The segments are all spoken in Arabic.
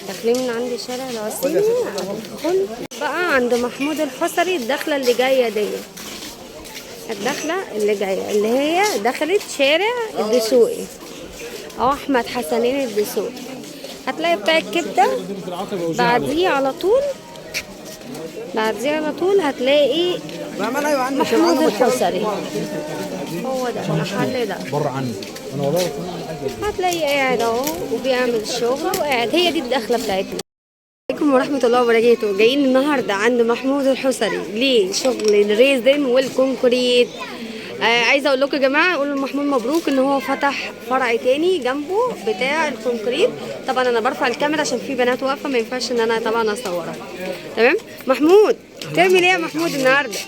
داخلين من عند شارع العسيمي، هندخل بقى عند محمود الحصري. الدخله اللي جايه دي، الدخله اللي جايه اللي هي دخلت شارع الدسوقي او احمد حسنين الدسوقي. هتلاقي بتاع الكبده بعديه على طول، بعديه على طول هتلاقي محمود الحصري. هو ده المحل ده بره عني انا والله. هتلاقيه قاعد اهو وبيعمل شغل وقاعد. هي دي الدخله بتاعتنا. عليكم ورحمة الله وبركاته. جايين النهاردة عند محمود الحصري ليه شغل الريزن والكونكريت. عايزة اقول لكم يا جماعة، قولوا لمحمود مبروك ان هو فتح فرع تاني جنبه بتاع الكونكريت. طبعا انا برفع الكاميرا عشان في بنات واقفة، ما ينفعش ان انا طبعا اصورها. تمام. محمود تعمل ايه يا محمود النهاردة؟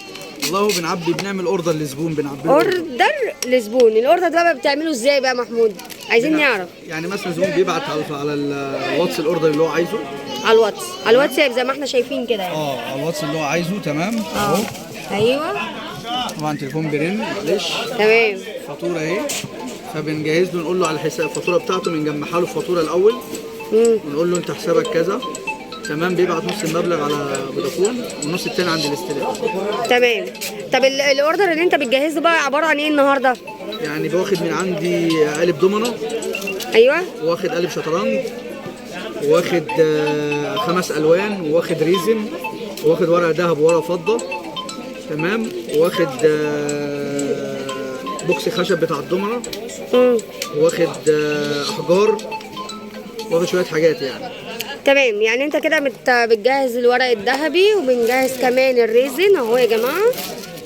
والله بنعبي، بنعمل اوردر لزبون، بنعبي اوردر لزبون. الاوردر ده بقى بتعمله ازاي بقى محمود؟ عايزين نعرف. يعني مثلا زبون بيبعت على الواتس الاوردر اللي هو عايزه، على الواتس، على الواتساب زي ما احنا شايفين كده يعني. على الواتس اللي هو عايزه. تمام اهو. ايوه طبعا تليفون بيرن، معلش. تمام. فاتوره اهي، فبنجهز له، نقول له على الحساب الفاتوره بتاعته، بنجمعها له الفاتوره الاول ونقول له انت حسابك كذا. تمام. بيبعت نص المبلغ على فودافون والنص التاني عند الاستلام. تمام. طب الاوردر اللي انت بتجهزه بقى عباره عن ايه النهارده؟ يعني باخد من عندي قالب دومنه، ايوه، واخد قالب شطرنج، واخد 5 الوان، واخد ريزن، واخد ورق ذهب وورق فضه. تمام. واخد بوكس خشب بتاع الدومنه، واخد احجار، واخد شويه حاجات يعني. تمام. يعني انت كده بتجهز الورق الذهبي وبنجهز كمان الريزن اهو يا جماعه.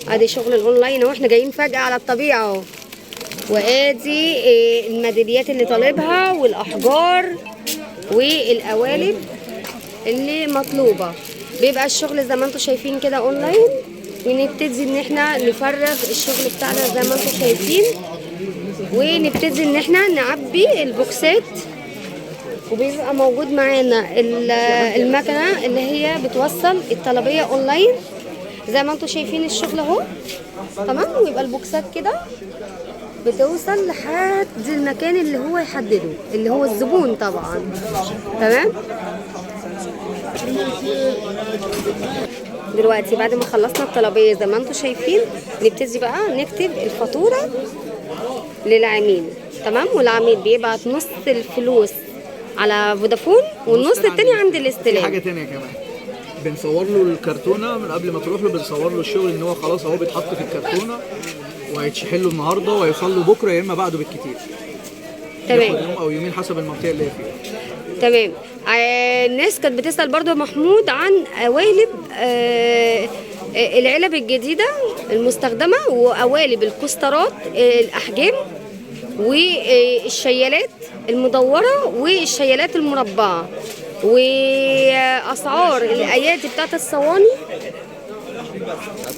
ادي شغل الاونلاين اهو. احنا جايين فجاه على الطبيعه اهو. وادي الميداليات اللي طالبها والاحجار والقوالب اللي مطلوبه. بيبقى الشغل زي ما انتم شايفين كده اونلاين، ونبتدي ان احنا نفرغ الشغل بتاعنا زي ما انتم شايفين، ونبتدي ان احنا نعبي البوكسات. وبيبقى موجود معانا المكنه اللي هي بتوصل الطلبيه اونلاين زي ما انتم شايفين الشغل اهو. تمام. ويبقى البوكسات كده بتوصل لحد المكان اللي هو يحدده، اللي هو الزبون طبعا. تمام. دلوقتي بعد ما خلصنا الطلبيه زي ما انتم شايفين، نبتدي بقى نكتب الفاتوره للعميل. تمام. والعميل بيبعت نص الفلوس على فودافون والنص التاني عند الاستلام. في حاجه تانية كمان، بنصور له الكرتونه من قبل ما تروح له، بنصور له الشغل ان هو خلاص اهو بيتحط في الكرتونه وهيتشحن له النهارده وهيوصل له بكره يا اما بعده بالكتير. تمام. ياخد يوم او يومين حسب المنطقه اللي هي فيها. تمام. الناس كانت بتسأل برضو محمود عن قوالب العلب الجديدة المستخدمة، وقوالب الكوسترات الأحجام، والشيالات المدورة والشيالات المربعة، وأسعار الأيادي بتاعت الصواني.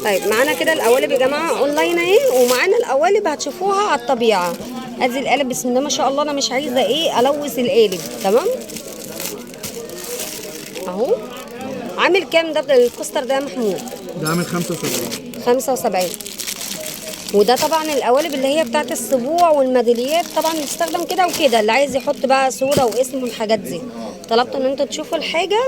طيب معانا كده القوالب يا جماعة اونلاين اهي، ومعانا القوالب هتشوفوها على الطبيعة. ادي القالب بسم الله ما شاء الله. انا مش عايزة الوث القالب. تمام اهو. عامل كام ده الكوستر ده يا محمود؟ ده عامل 75. 75. وده طبعا القوالب اللي هي بتاعت السبوع والميداليات، طبعا بتستخدم كده وكده. اللي عايز يحط بقى صورة واسم والحاجات دي. طلبت ان انتوا تشوفوا الحاجة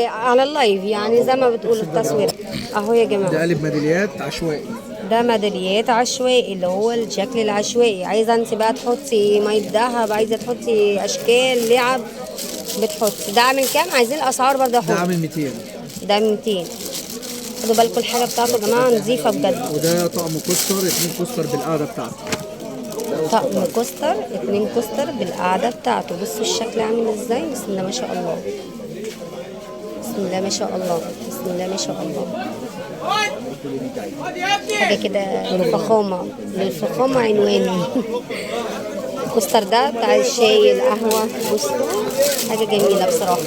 على اللايف، يعني زي ما بتقول التصوير اهو يا جماعة. ده قالب ميداليات عشوائي. ده ميداليات عشوائي اللي هو الشكل العشوائي. عايزة انت بقى تحطي مية دهب، عايزة تحطي اشكال لعب بتحطي. ده عامل كام؟ عايزين الاسعار برضه. ده عامل 200. ده 200. خدوا بالكم الحاجه بتاعته يا جماعه نظيفه بجد. وده طقم كوستر، 2 كوستر بالقعده بتاعته. طقم كوستر 2 كوستر بالقعده بتاعته. بصوا الشكل عامل ازاي. بسم الله ما شاء الله، بسم الله ما شاء الله، بسم الله ما شاء الله. حاجه كده فخامه، للفخامه عنواني. الكوستر ده بتاع الشاي القهوه. بصوا حاجه جميله بصراحه.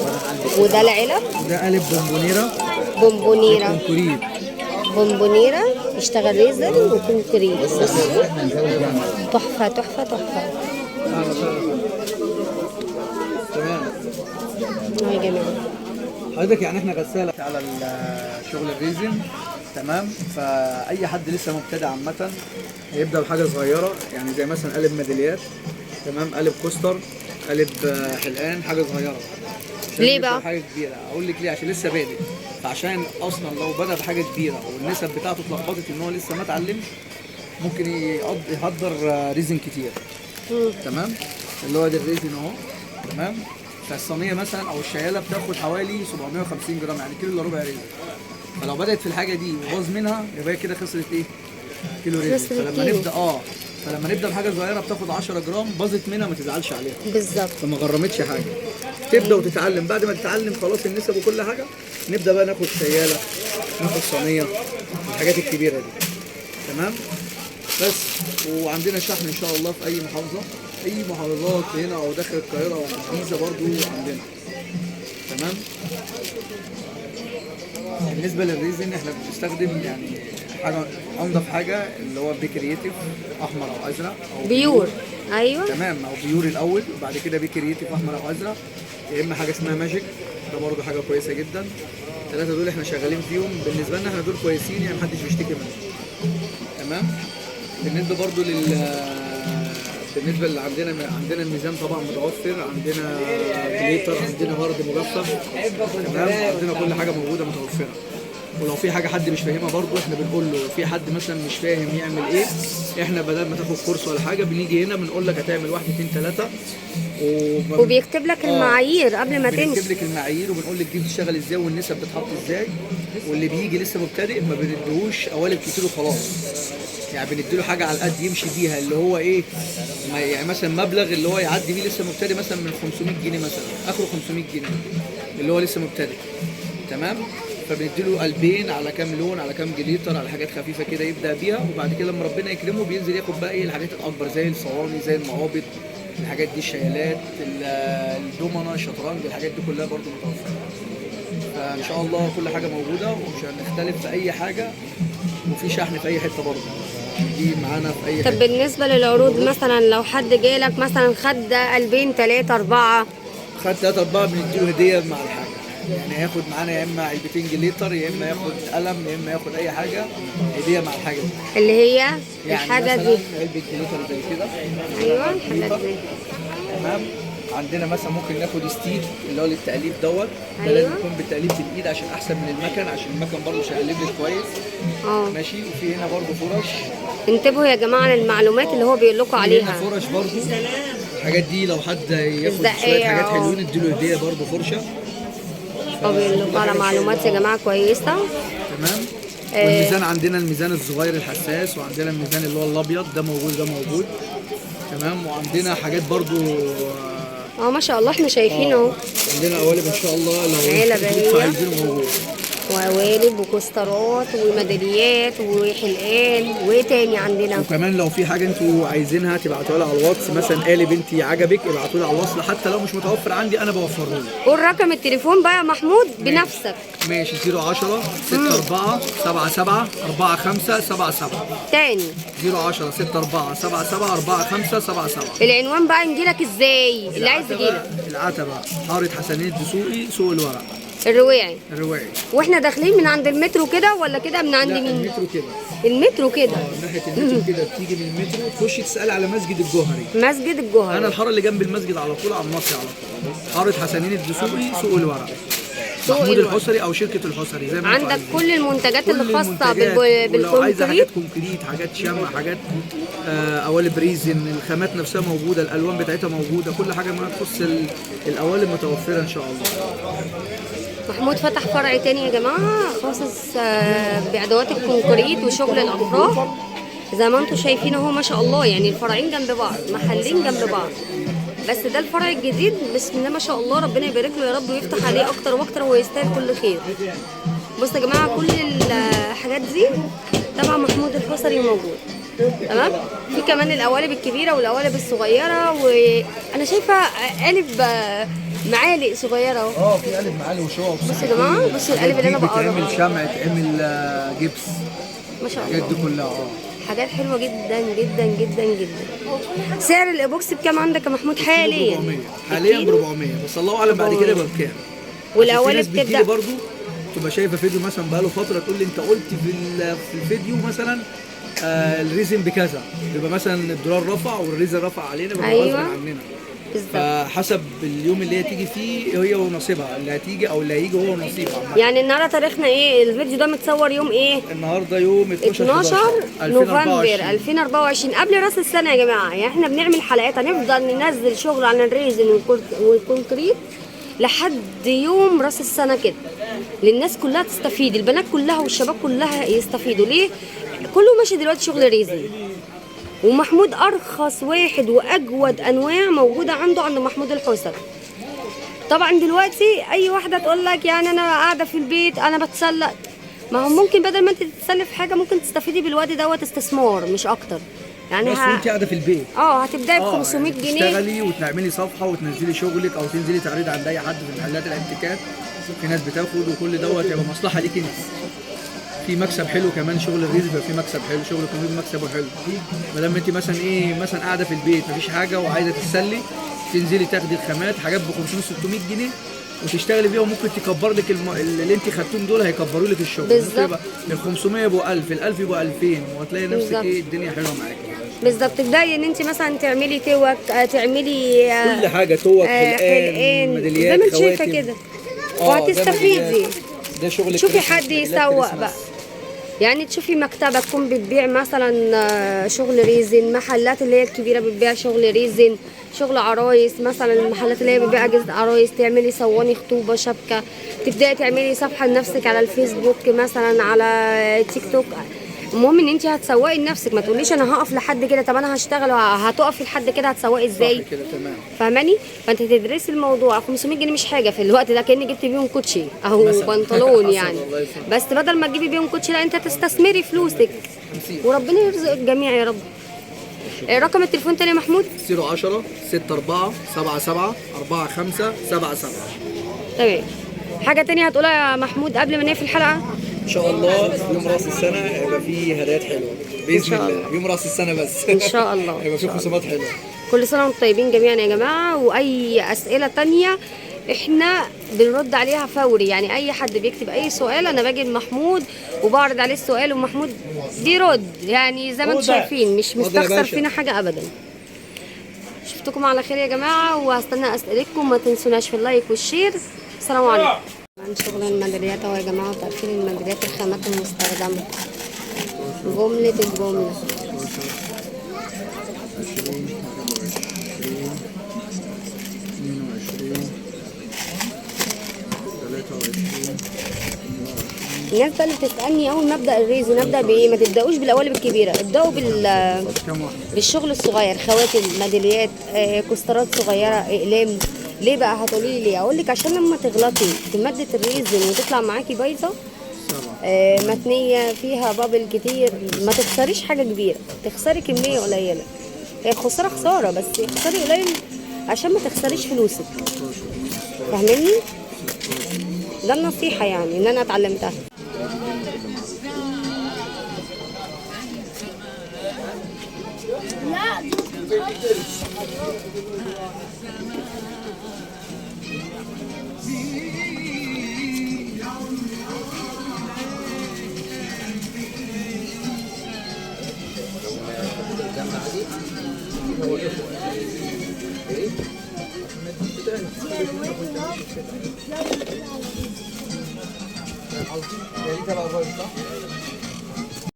وده العلب. ده قالب بونبونيره. بونبونيره. كونكريت. بونبونيره يشتغل ريزن وكونكريت. بصوا تحفه تحفه تحفه. تمام يا جماعه حضرتك يعني احنا غساله على الشغل الريزن. تمام. فاي حد لسه مبتدئ عامه هيبدا بحاجه صغيره، يعني زي مثلا قالب ميداليات. تمام. قالب كوستر، قالب حلقان، حاجه صغيره. عشان ليه يبدأ بقى؟ حاجه كبيره. اقول لك ليه، عشان لسه بادئ. فعشان اصلا لو بدا بحاجه كبيره والنسب بتاعته اتلخبطت ان هو لسه ما اتعلمش، ممكن يهدر ريزن كتير. تمام. اللي هو ده الريزن اهو. تمام. فالصينيه مثلا او الشياله بتاخد حوالي 750 جرام، يعني كيلو الا ربع ريزن. فلو بدات في الحاجه دي وباظ منها يبقى هي كده خسرت ايه؟ كيلو ريزن. خسرت فلما كيلو. نبدا فلما نبدا بحاجه صغيره بتاخد 10 جرام، باظت منها ما تزعلش عليها. بالظبط. فما غرمتش حاجه. تبدا وتتعلم، بعد ما تتعلم خلاص النسب وكل حاجه، نبدا بقى ناخد شياله، ناخد صينيه، الحاجات الكبيره دي. تمام. بس. وعندنا شحن ان شاء الله في اي محافظه، اي محافظات هنا او داخل القاهره او في الجيزه برضو عندنا. تمام. بالنسبه للريزن احنا بنستخدم يعني حاجه انضف حاجه، اللي هو بيكريتيف احمر او ازرق او بيور. ايوه. تمام. او بيور الاول وبعد كده بيكريتيف احمر او ازرق، يا اما حاجه اسمها ماجيك، ده برضه حاجه كويسه جدا. الثلاثه دول احنا شغالين فيهم، بالنسبه لنا احنا دول كويسين يعني محدش بيشتكي منهم. تمام. بالنسبه برضه بالنسبه اللي عندنا الميزان طبعا متوفر، عندنا جليتر، عندنا ورد مجفف. تمام. عندنا كل حاجه موجوده متوفره. ولو في حاجه حد مش فاهمها برضه احنا بنقول له، في حد مثلا مش فاهم يعمل ايه، احنا بدل ما تاخد كورس ولا حاجه بنيجي هنا بنقول لك هتعمل 1 2 3 وبيكتب لك المعايير قبل ما تمشي. بنكتب لك المعايير وبنقول لك دي بتشتغل ازاي والنسب بتتحط ازاي. واللي بيجي لسه مبتدئ ما بنديهوش قوالب كتير وخلاص، يعني بنديله حاجه على القد يمشي بيها، اللي هو ايه، يعني مثلا مبلغ اللي هو يعدي بيه لسه مبتدئ مثلا من 500 جنيه مثلا، اخره 500 جنيه اللي هو لسه مبتدئ. تمام. فبنديله قلبين على كام لون على كام جليتر على حاجات خفيفه كده يبدا بيها، وبعد كده لما ربنا يكرمه بينزل ياخد بقى ايه الحاجات الاكبر زي الصواني زي المقابض، الحاجات دي، الشيالات، الدومنه، الشطرنج، الحاجات دي كلها برضو متوفره. فان شاء الله كل حاجه موجوده ومش هنختلف في اي حاجه، وفي شحن في اي حته برضو، دي معانا في اي طب حته. بالنسبه للعروض مثلا لو حد جالك مثلا خد قلبين 3 4 خد 3 4 بنديله هديه مع الحاجه، يعني هياخد معانا يا اما علبتين جليتر يا اما ياخد قلم يا اما ياخد اي حاجه هديه مع الحاجه دي. اللي هي يعني الحاجه مثلا دي. علبه جليتر زي كده. ايوه الحاجات دي. تمام. عندنا مثلا ممكن ناخد ستيل اللي هو للتقليب دوت، ده أيوة. لازم يكون بالتقليب بالايد عشان احسن من المكن، عشان المكن برضه مش هيقلب لك كويس. ماشي. وفي هنا برضه فرش. انتبهوا يا جماعه للمعلومات اللي هو بيقول لكم هنا عليها. فرش برضه. الحاجات دي لو حد ياخد الزقية، شويه حاجات حلوين اديله هديه برضه فرشه. هو بيقول لكم على معلومات يا جماعه كويسه. تمام. والميزان عندنا الميزان الصغير الحساس، وعندنا الميزان اللي هو الابيض ده موجود، ده موجود. تمام. وعندنا حاجات برضو ما شاء الله احنا شايفين اهو. عندنا قوالب ان شاء الله لو علب انتوا هي. عايزينه موجود. وقوالب وكوسترات وميداليات وحلقان وايه تاني عندنا. وكمان لو في حاجه انتوا عايزينها تبعتوها لي على الواتس، مثلا قالب انت عجبك ابعتوا لي على الوصل، حتى لو مش متوفر عندي انا بوفره لك. قول رقم التليفون بقى يا محمود بنفسك. ماشي. 010 64 77 45 77. تاني 010 64 77 45 77. العنوان بقى نجيلك ازاي اللي عايز يجيلك. العتبة حارة حسنين الدسوقي، سوق الورق الرواعي. الرواعي. واحنا داخلين من عند المترو كده ولا كده من عند لا مين؟ المترو كده. المترو كده. ناحية المترو كده بتيجي من المترو تخشي تسألي على مسجد الجوهري. مسجد الجوهري. أنا الحارة اللي جنب المسجد على طول، على الناصية على طول. حارة حسنين الدسوقي، سوق الورق. محمود الحصري أو شركة الحصري زي ما انتوا عندك عايزين. كل المنتجات اللي خاصة ولو عايزة حاجات بالكونكريت. كونكريت، حاجات شمع، حاجات قوالب ريزن، الخامات نفسها موجودة، الألوان بتاعتها موجودة، كل حاجة ما تخص القوالب متوفرة إن شاء الله. محمود فتح فرع تاني يا جماعة خاص بأدوات الكونكريت وشغل الأفراح زي ما انتم شايفين اهو ما شاء الله، يعني الفرعين جنب بعض، محلين جنب بعض، بس ده الفرع الجديد بسم الله ما شاء الله، ربنا يبارك له يا رب ويفتح عليه اكتر واكتر وهو يستاهل كل خير. بصوا يا جماعة كل الحاجات دي تبع محمود الحصري موجود. تمام. في كمان القوالب الكبيرة والقوالب الصغيرة، وانا شايفة قالب معالق صغيرة اهو. في قالب معالي وشوك. بصوا يا جماعة، بصوا القالب اللي انا بقربها. بتعمل شمع، تعمل جبس، ما شاء الحاجات الله دي كلها. حاجات حلوة جدا جدا جدا جدا. سعر الايبوكس بكام عندك يا محمود حاليا؟ 400 حاليا ب 400، بس الله اعلم بعد كده يبقى بكام. والقوالب بتبدا تبدأ برضو تبقى شايفه فيديو مثلا بقاله فتره تقول لي انت قلت في الفيديو مثلا الريزن بكذا، يبقى مثلا الدولار رفع والريزن رفع علينا، بيبقى غصب أيوة. عننا. بالظبط. فحسب اليوم اللي هي تيجي فيه هي ونصيبها، اللي هتيجي او اللي هيجي هو ونصيبها. يعني النهارده تاريخنا ايه؟ الفيديو ده متصور يوم ايه؟ النهارده يوم 12 نوفمبر 2024 قبل راس السنه يا جماعه. يعني احنا بنعمل حلقات، هنفضل ننزل شغل عن الريزن والكونكريت لحد يوم راس السنه كده، للناس كلها تستفيد، البنات كلها والشباب كلها يستفيدوا. ليه؟ كله ماشي دلوقتي شغل ريزن، ومحمود ارخص واحد واجود انواع موجوده عنده عند محمود الحسري. طبعا دلوقتي اي واحده تقول لك يعني انا قاعده في البيت انا بتسلى، ما هو ممكن بدل ما انت تتسلي في حاجه ممكن تستفيدي بالوقت دوت استثمار مش اكتر. يعني بس وانت قاعده في البيت هتبداي ب 500 يعني جنيه تشتغلي وتعملي صفحه وتنزلي شغلك او تنزلي تعرضي عند اي حد في محلات الانتيكات. في ناس بتاخد وكل دوت يبقى مصلحه ليك انت. في مكسب حلو كمان، شغل الريزن بيبقى فيه مكسب حلو، شغل الكوميدي مكسبه حلو. ما دام انت مثلا مثلا قاعده في البيت مفيش حاجه وعايزه تتسلي، تنزلي تاخدي الخامات حاجات ب 500 600 جنيه وتشتغلي بيها، وممكن تكبر لك اللي انت خدتهم دول هيكبروا لك الشغل. بالظبط. ال 500 يبقوا 1000، ال 1000 يبقوا 2000، وهتلاقي نفسك الدنيا حلوه معاكي. بالظبط. تبداي ان انت مثلا تعملي توك، تعملي كل حاجه، توك، حلقان، ميداليات، زي ما انت شايفه كده، وهتستفيدي. ده شغل. شوفي حد يسوق بقى، يعني تشوفي مكتبه تكون بتبيع مثلا شغل ريزن، محلات اللي هي الكبيره بتبيع شغل ريزن، شغل عرايس مثلا، المحلات اللي هي بتبيع اجهزه عرايس، تعملي صواني خطوبه شبكه، تبداي تعملي صفحه لنفسك على الفيسبوك مثلا، على تيك توك. المهم ان انت هتسوقي لنفسك، ما تقوليش انا هقف لحد كده. طب انا هشتغل وهتقفي لحد كده هتسوقي ازاي؟ كده تمام. فاهماني؟ فانت تدرسي الموضوع. 500 جنيه مش حاجه في الوقت ده، كاني جبت بيهم كوتشي او بنطلون يعني. بس بدل ما تجيبي بيهم كوتشي لا، انت تستثمري فلوسك وربنا يرزق الجميع يا رب. رقم التليفون تاني يا محمود؟ 010 64 77 45 77. تمام. حاجه تانية هتقولها يا محمود قبل ما نقفل الحلقه؟ ان شاء الله يوم راس السنه هيبقى فيه هدايات حلوه باذن الله. يوم راس السنه بس ان شاء الله هيبقى فيه خصومات حلوه. كل سنه وانتم طيبين جميعا يا جماعه. واي اسئله تانية احنا بنرد عليها فوري، يعني اي حد بيكتب اي سؤال انا باجي لمحمود وبعرض عليه السؤال ومحمود بيرد، يعني زي ما انتم شايفين مش مستخسر فينا حاجه ابدا. شفتكم على خير يا جماعه، وهستنى اسئلتكم. ما تنسوناش في اللايك والشير. السلام عليكم. عن شغل الميداليات اهو يا جماعه، وتقفيل الميداليات، الخامات المستخدمه، جمله الجمله. 20 الناس بقى اللي بتسالني اول ما ابدا الريزن ابدا بايه؟ ما تبداوش بالقوالب الكبيره، ابداوا بالشغل الصغير، خواتم، ميداليات، كسترات صغيره، اقلام. ليه بقى؟ هتقولي لي ليه؟ اقول لك عشان لما تغلطي في ماده الريزن وتطلع معاكي بايظه متنيه فيها بابل كتير، ما تخسريش حاجه كبيره، تخسري كميه قليله. هي خساره خساره، بس خسري قليل عشان ما تخسريش فلوسك. فاهميني؟ ده النصيحه يعني ان انا اتعلمتها.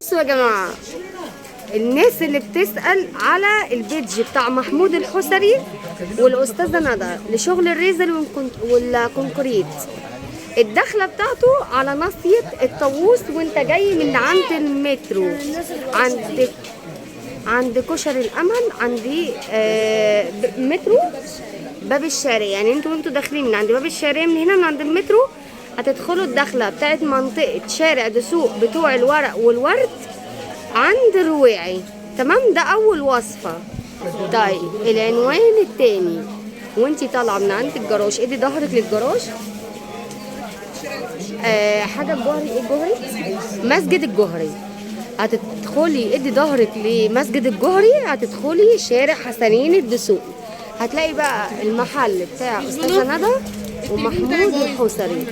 بصوا يا جماعه، الناس اللي بتسأل على البيدج بتاع محمود الحسري والأستاذة ندى لشغل الريزل والكونكريت، الدخلة بتاعته على ناصية الطاووس وانت جاي من عند المترو، عند كشر الأمل، عند مترو باب الشارع. يعني انتوا داخلين من عند باب الشارع، من هنا من عند المترو هتدخلوا الدخلة بتاعت منطقة شارع دسوق بتوع الورق والورد عند الرواعي. تمام؟ ده اول وصفه. طيب العنوان التاني، وانتي طالعه من عند الجراج ادي ظهرك للجراج، حاجه الجهري، ايه الجهري؟ مسجد الجهري. هتدخلي ادي ظهرك لمسجد الجهري، هتدخلي شارع حسنين الدسوق، هتلاقي بقى المحل بتاع استاذه ندى ومحمود الحسري.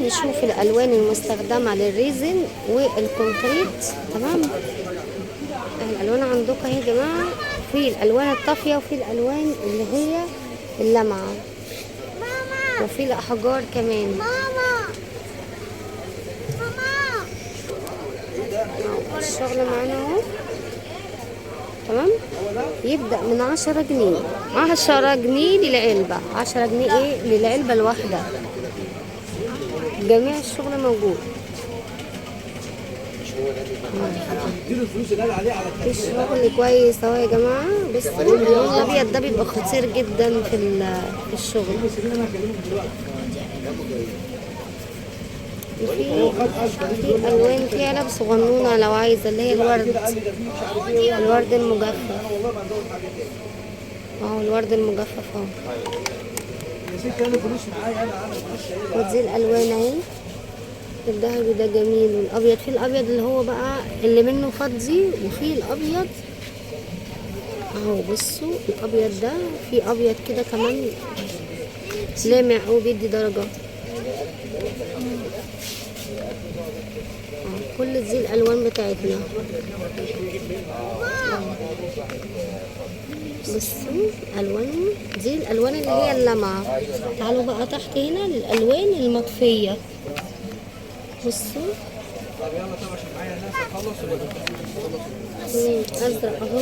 نشوف الالوان المستخدمه للريزن والكونكريت. تمام؟ الالوان عندكم اهي يا جماعه في الالوان الطافيه وفي الالوان اللي هي اللمعه، وفي الاحجار كمان. الشغل معانا اهو. تمام. يبدأ من 10 جنيه، 10 جنيه للعلبة، 10 جنيه ايه للعلبة الواحدة. جميع الشغل موجود. الشغل كويس اهو يا جماعة. بس اللون الابيض ده بيبقى خطير جدا في الشغل. في الوان، في علب صغنونه لو عايزه، اللي هي الورد المجفف اهو. الورد المجفف اهو. ودي الالوان اهي. الذهبي ده جميل، والابيض. في الابيض اللي هو بقى اللي منه فضي، وفي الابيض اهو. بصوا الابيض ده، في ابيض كده كمان لامع او بيدي درجه. كل دي الالوان بتاعتنا. بصوا الوان دي، الالوان اللي هي اللمعه. تعالوا بقى تحت هنا للالوان المطفيه. بصوا ازرق اهو.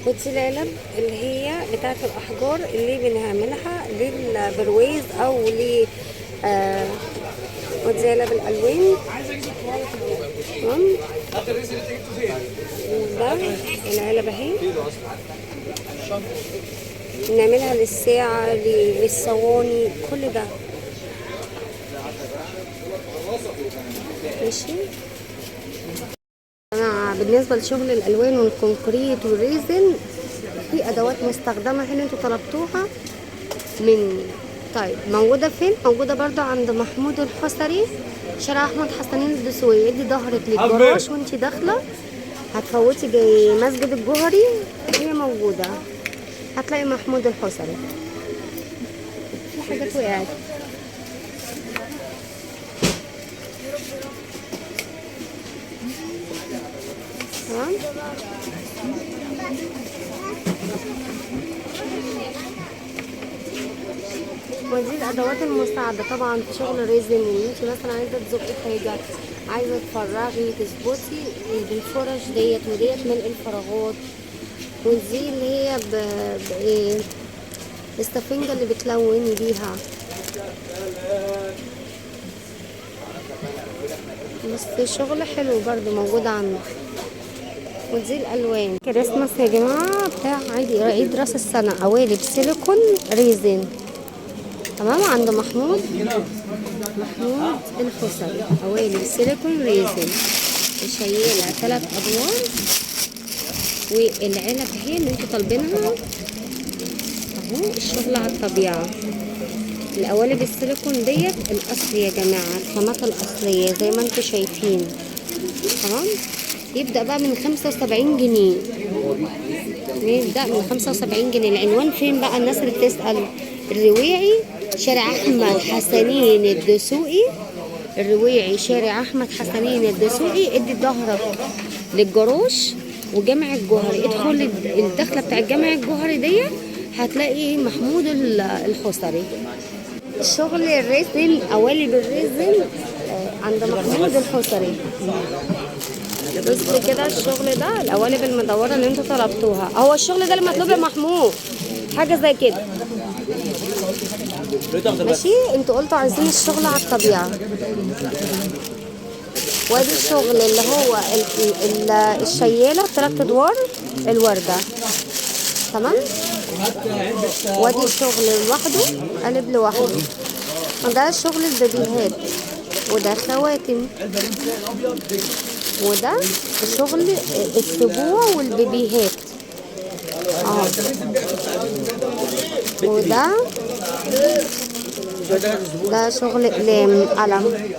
ودي العلب اللي هي بتاعت الأحجار اللي بنعملها للبرويز أو ل ودي علب الألوان. تمام. ده العلب اهي، نعملها للساعة، للصواني، كل ده ماشي. بالنسبة لشغل الألوان والكونكريت والريزن، في أدوات مستخدمة هنا انتوا طلبتوها من. طيب موجودة فين؟ موجودة برضو عند محمود الحصري، شارع أحمد حسنين الدسوقي. ادي ظهرك للجراج وانتي داخلة، هتفوتي جاي مسجد الجوهري، هي موجودة، هتلاقي محمود الحصري. في حاجات وقعت. تمام. ودي الادوات المساعده طبعا في شغل الريزن. ان انت مثلا عايزه تزقي حاجه، عايزه تفرغي، تظبطي بالفرش ديت وديت، ملء الفراغات. ودي اللي هي السفنجه اللي بتلوني بيها. بس شغل حلو برضو موجود عنده. ودي الالوان كريسماس يا جماعه، بتاع عيد راس السنه، قوالب سيليكون ريزن. تمام. عند محمود الحصري، قوالب سيليكون ريزن، شايله 3 ادوار. والعلب هي اللي انتوا طالبينها اهو. الشغل على الطبيعه. القوالب السيليكون ديت الاصل يا جماعه، الخامات الاصليه زي ما انتوا شايفين. تمام. يبدأ بقى من 75 جنيه. نبدأ من 75 جنيه. العنوان فين بقى الناس اللي بتسأل؟ الرويعي، شارع أحمد حسنين الدسوقي. الرويعي، شارع أحمد حسنين الدسوقي. ادي ظهرك للجروش وجامع الجوهري، ادخل الدخلة بتاع الجامع الجوهري دي، هتلاقي محمود الحصري. الشغل الريزن، قوالب الريزن عند محمود الحصري. بص كده الشغل ده، القوالب المدوره اللي انتوا طلبتوها. هو الشغل ده اللي مطلوب يا محمود، حاجه زي كده ماشي. انتوا قلتوا عايزين الشغل على الطبيعه. وادي الشغل اللي هو الشياله 3 ادوار الورده. تمام. وادي الشغل لوحده، قالب لوحده. ده شغل البيبيهات، وده خواتم، وده شغل السبوع والبيبيهات. وده شغل اقلام قلم.